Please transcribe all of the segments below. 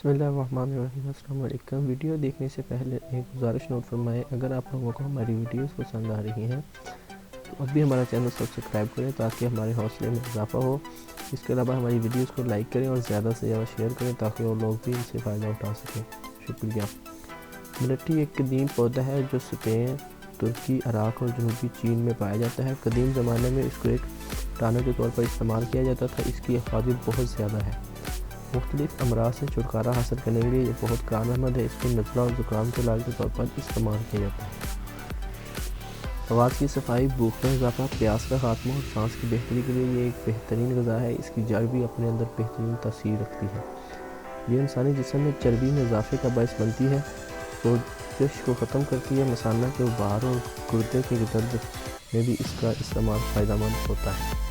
بسم اللہ الرحمن الرحیم۔ السلام علیکم۔ ویڈیو دیکھنے سے پہلے ایک گزارش نوٹ فرمائیں، اگر آپ لوگوں کو ہماری ویڈیوز پسند آ رہی ہیں تو اب بھی ہمارا چینل سبسکرائب کریں تاکہ ہمارے حوصلے میں اضافہ ہو۔ اس کے علاوہ ہماری ویڈیوز کو لائک کریں اور زیادہ سے زیادہ شیئر کریں تاکہ وہ لوگ بھی ان سے فائدہ اٹھا سکیں۔ شکریہ۔ ملٹی ایک قدیم پودا ہے جو اسپین، ترکی، عراق اور جنوبی چین میں پایا جاتا ہے۔ قدیم زمانے میں اس کو ایک ٹانک کے طور پر استعمال کیا جاتا تھا۔ اس کی افادیت بہت زیادہ ہے۔ مختلف امراض سے چھٹکارا حاصل کرنے کے لیے یہ بہت کارآمد ہے۔ اس کو نزلہ اور زکام کے علاج کے طور پر استعمال کیا جاتا ہے۔ آواز کی صفائی، بھوک میں اضافہ، پیاس کا خاتمہ اور سانس کی بہتری کے لیے یہ ایک بہترین غذا ہے۔ اس کی جڑ بھی اپنے اندر بہترین تاثیر رکھتی ہے۔ یہ انسانی جسم میں چربی میں اضافے کا باعث بنتی ہے، سوزش کو ختم کرتی ہے۔ مثانہ کے غبار اور گردے کے درد میں بھی اس کا استعمال فائدہ مند ہوتا ہے۔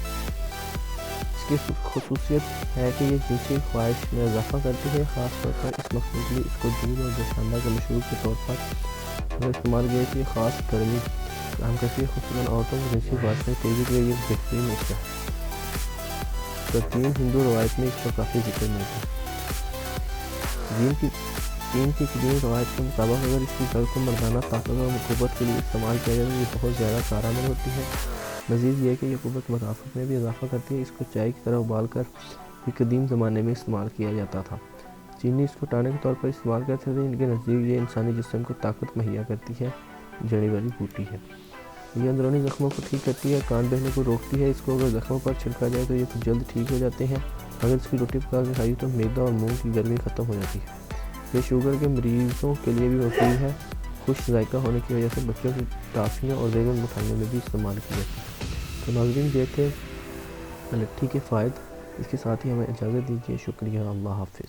اس کی خصوصیت ہے کہ یہ جنسی خواہش میں اضافہ کرتی ہے۔ خاص طور پر اس مقصد کے لیے اس کو دودھ اور جوشاندہ کے مشروب کے طور پر استعمال کیا کہ خاص گرمی فراہم کرتی ہے، خصوصاً عورتوں کی جنسی خواہش میں تیزی کے لیے یہ بہترین نسخہ ہے۔ پرچین ہندو روایت میں اس کا کافی ذکر ملتا ہے۔ چین کی قدیم روایت کے مطابق اگر اس کی جڑ کو مردانہ طاقت اور قوت کے لیے استعمال کیا جائے تو یہ بہت زیادہ کارآمد ہوتی ہے۔ مزید یہ کہ یہ قوت مدافعت میں بھی اضافہ کرتی ہے۔ اس کو چائے کی طرح ابال کر بھی قدیم زمانے میں استعمال کیا جاتا تھا۔ چینی اس کو ٹانے کے طور پر استعمال کرتے تھے۔ ان کے نزدیک یہ انسانی جسم کو طاقت مہیا کرتی ہے، جڑی والی بوٹی ہے۔ یہ اندرونی زخموں کو ٹھیک کرتی ہے، کان بہنے کو روکتی ہے۔ اس کو اگر زخموں پر چھڑکا جائے تو یہ جلد ٹھیک ہو جاتے ہیں۔ اگر اس کی روٹی پکا کے کھائی تو معدہ اور منہ کی گرمی ختم ہو جاتی ہے۔ یہ شوگر کے مریضوں کے لیے بھی مفید ہے۔ خوش ذائقہ ہونے کی وجہ سے بچوں کی ٹافیاں اور دیگر مٹھائیوں میں بھی استعمال کی جاتی ہے۔ تو ناظرین، یہ تھے ملٹی کے فوائد۔ اس کے ساتھ ہی ہمیں اجازت دیجیے۔ شکریہ۔ اللہ حافظ۔